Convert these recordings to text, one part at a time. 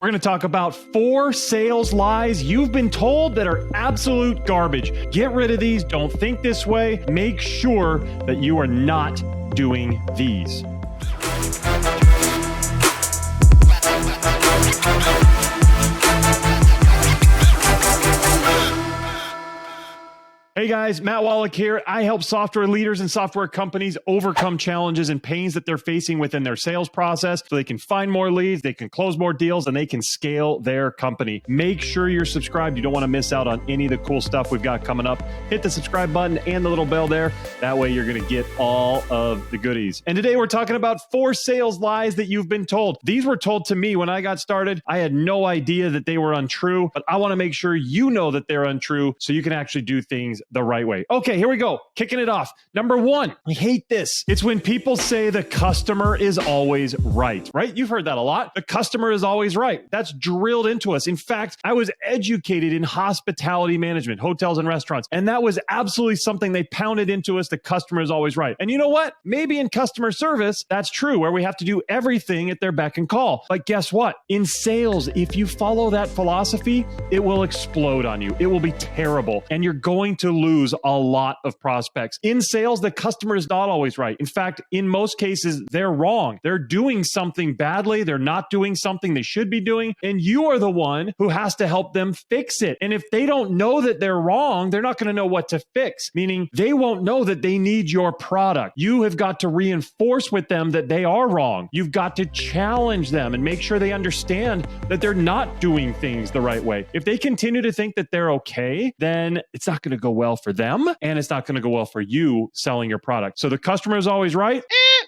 We're going to talk about 4 sales lies you've been told that are absolute garbage. Get rid of these. Don't think this way. Make sure that you are not doing these. Hey guys, Matt Wolach here. I help software leaders and software companies overcome challenges and pains that they're facing within their sales process so they can find more leads, they can close more deals, and they can scale their company. Make sure you're subscribed. You don't want to miss out on any of the cool stuff we've got coming up. Hit the subscribe button and the little bell there. That way you're going to get all of the goodies. And today we're talking about 4 sales lies that you've been told. These were told to me when I got started. I had no idea that they were untrue, but I want to make sure you know that they're untrue so you can actually do things the right way. Okay, here we go. Kicking it off. Number 1, I hate this. It's when people say the customer is always right? You've heard that a lot. The customer is always right. That's drilled into us. In fact, I was educated in hospitality management, hotels and restaurants, and that was absolutely something they pounded into us. The customer is always right. And you know what? Maybe in customer service, that's true, where we have to do everything at their beck and call. But guess what? In sales, if you follow that philosophy, it will explode on you. It will be terrible, and you're going to lose a lot of prospects. In sales, the customer is not always right. In fact, in most cases, they're wrong. They're doing something badly. They're not doing something they should be doing. And you are the one who has to help them fix it. And if they don't know that they're wrong, they're not going to know what to fix, meaning they won't know that they need your product. You have got to reinforce with them that they are wrong. You've got to challenge them and make sure they understand that they're not doing things the right way. If they continue to think that they're okay, then it's not going to go well for them, and it's not going to go well for you selling your product. So the customer is always right.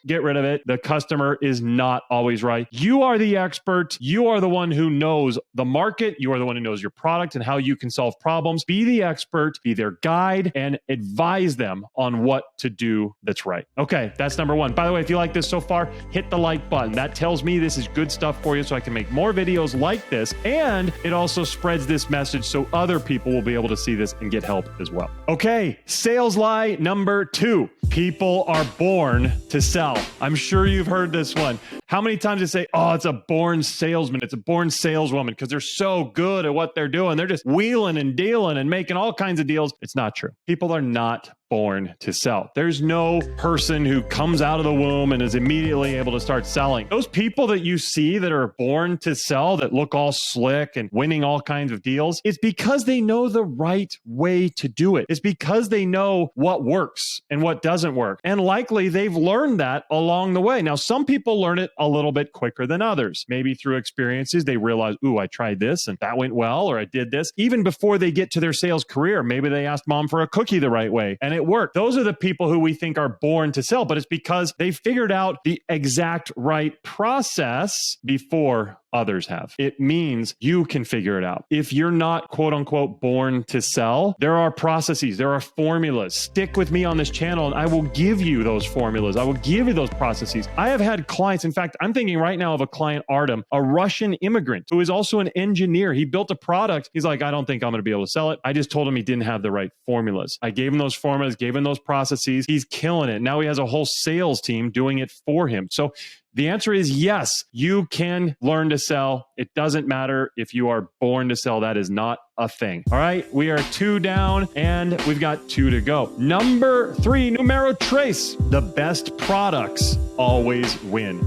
Get rid of it. The customer is not always right. You are the expert. You are the one who knows the market. You are the one who knows your product and how you can solve problems. Be the expert, be their guide, and advise them on what to do that's right. Okay, that's number 1. By the way, if you like this so far, hit the like button. That tells me this is good stuff for you so I can make more videos like this, and it also spreads this message so other people will be able to see this and get help as well. Okay, sales lie number 2. People are born to sell. I'm sure you've heard this one. How many times they say, oh, it's a born salesman, it's a born saleswoman, because they're so good at what they're doing. They're just wheeling and dealing and making all kinds of deals. It's not true. People are not born to sell. There's no person who comes out of the womb and is immediately able to start selling. Those people that you see that are born to sell, that look all slick and winning all kinds of deals, it's because they know the right way to do it. It's because they know what works and what doesn't work. And likely they've learned that along the way. Now, some people learn it a little bit quicker than others. Maybe through experiences, they realize, ooh, I tried this and that went well, or I did this. Even before they get to their sales career, maybe they asked mom for a cookie the right way and it worked. Those are the people who we think are born to sell, but it's because they figured out the exact right process before others have. It means you can figure it out. If you're not quote unquote born to sell, there are processes, there are formulas. Stick with me on this channel and I will give you those formulas. I will give you those processes. I have had clients, in fact, I'm thinking right now of a client, Artem, a Russian immigrant who is also an engineer. He built a product. He's like, I don't think I'm going to be able to sell it. I just told him he didn't have the right formulas. I gave him those formulas, gave him those processes. He's killing it. Now he has a whole sales team doing it for him. So the answer is yes, you can learn to sell. It doesn't matter if you are born to sell. That is not a thing. All right, we are 2 down and we've got 2 to go. Number 3, numero tres. The best products always win.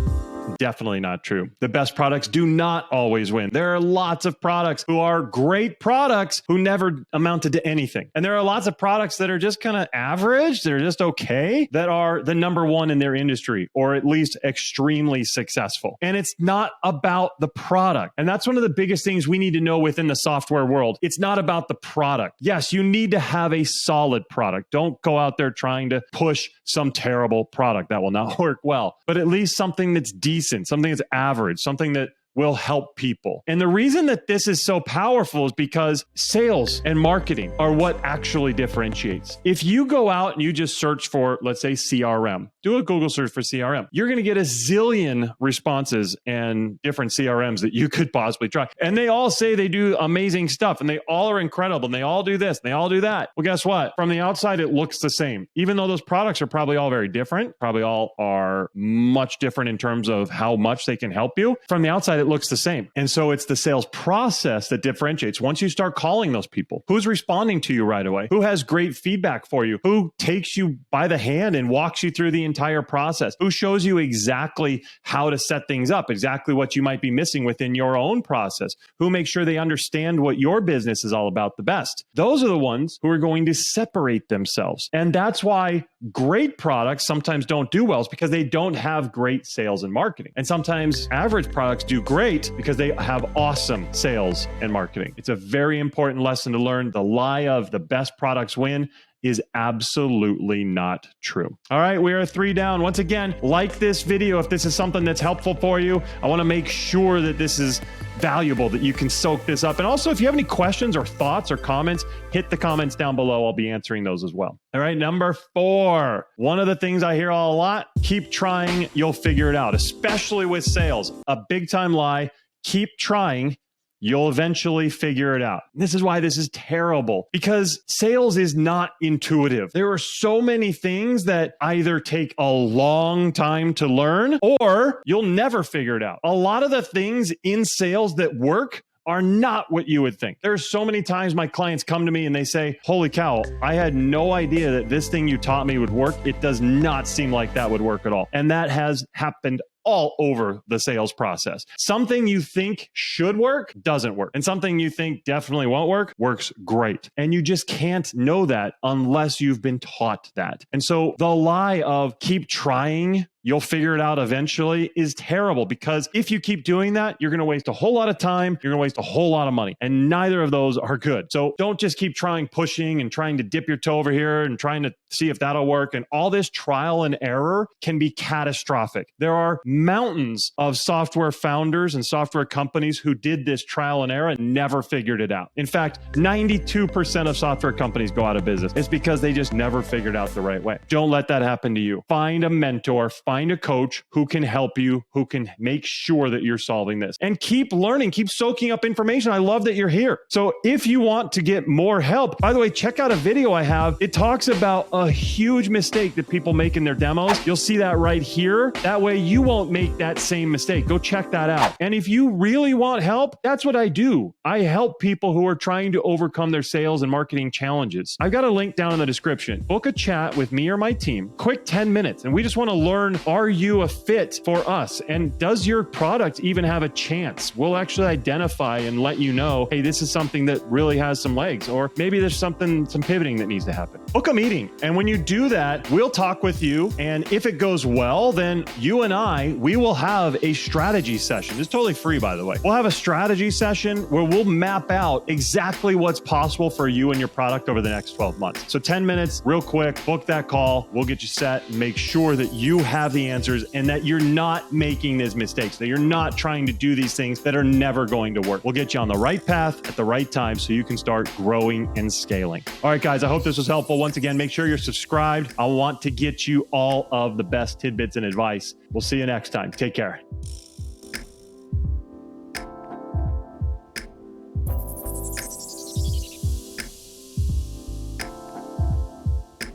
Definitely not true. The best products do not always win. There are lots of products who are great products who never amounted to anything. And there are lots of products that are just kind of average, they're just okay, that are the number 1 in their industry, or at least extremely successful. And it's not about the product. And that's one of the biggest things we need to know within the software world. It's not about the product. Yes, you need to have a solid product. Don't go out there trying to push some terrible product. That will not work well. But at least something that's decent, something that's average, something that will help people. And the reason that this is so powerful is because sales and marketing are what actually differentiates. If you go out and you just search for, let's say, CRM, do a Google search for CRM, you're going to get a zillion responses and different CRMs that you could possibly try. And they all say they do amazing stuff and they all are incredible and they all do this and they all do that. Well, guess what? From the outside, it looks the same. Even though those products are probably all very different, probably all are much different in terms of how much they can help you. From the outside, it it looks the same. And so it's the sales process that differentiates. Once you start calling those people, who's responding to you right away? Who has great feedback for you? Who takes you by the hand and walks you through the entire process? Who shows you exactly how to set things up, exactly what you might be missing within your own process? Who makes sure they understand what your business is all about the best? Those are the ones who are going to separate themselves. And that's why great products sometimes don't do well, is because they don't have great sales and marketing. And sometimes average products do great because they have awesome sales and marketing. It's a very important lesson to learn. The lie of the best products win is absolutely not true. All right, we are 3 down. Once again, like this video if this is something that's helpful for you. I want to make sure that this is valuable, that you can soak this up. And also, if you have any questions or thoughts or comments, hit the comments down below. I'll be answering those as well. All right, number 4. One of the things I hear a lot, keep trying, you'll figure it out, especially with sales. A big time lie, keep trying, you'll eventually figure it out. This is why this is terrible, because sales is not intuitive. There are so many things that either take a long time to learn or you'll never figure it out. A lot of the things in sales that work are not what you would think. There's so many times my clients come to me and they say, holy cow, I had no idea that this thing you taught me would work. It does not seem like that would work at all. And that has happened all over the sales process. Something you think should work doesn't work. And something you think definitely won't work works great. And you just can't know that unless you've been taught that. And so the lie of keep trying, you'll figure it out eventually is terrible, because if you keep doing that, you're going to waste a whole lot of time. You're going to waste a whole lot of money, and neither of those are good. So don't just keep trying, pushing and trying to dip your toe over here and trying to see if that'll work. And all this trial and error can be catastrophic. There are mountains of software founders and software companies who did this trial and error and never figured it out. In fact, 92% of software companies go out of business. It's because they just never figured out the right way. Don't let that happen to you. Find a mentor, find a coach who can help you, who can make sure that you're solving this, and keep learning, keep soaking up information. I love that you're here. So if you want to get more help, by the way, check out a video I have. It talks about a huge mistake that people make in their demos. You'll see that right here. That way you won't make that same mistake. Go check that out. And if you really want help, that's what I do. I help people who are trying to overcome their sales and marketing challenges. I've got a link down in the description. Book a chat with me or my team, quick 10 minutes. And we just want to learn, are you a fit for us? And does your product even have a chance? We'll actually identify and let you know, hey, this is something that really has some legs, or maybe there's some pivoting that needs to happen. Book a meeting. And when you do that, we'll talk with you. And if it goes well, then you and we will have a strategy session. It's totally free, by the way. We'll have a strategy session where we'll map out exactly what's possible for you and your product over the next 12 months. So 10 minutes, real quick, book that call. We'll get you set and make sure that you have the answers and that you're not making these mistakes, that you're not trying to do these things that are never going to work. We'll get you on the right path at the right time so you can start growing and scaling. All right, guys, I hope this was helpful. Once again, make sure you're subscribed. I want to get you all of the best tidbits and advice. We'll see you next time. Take care.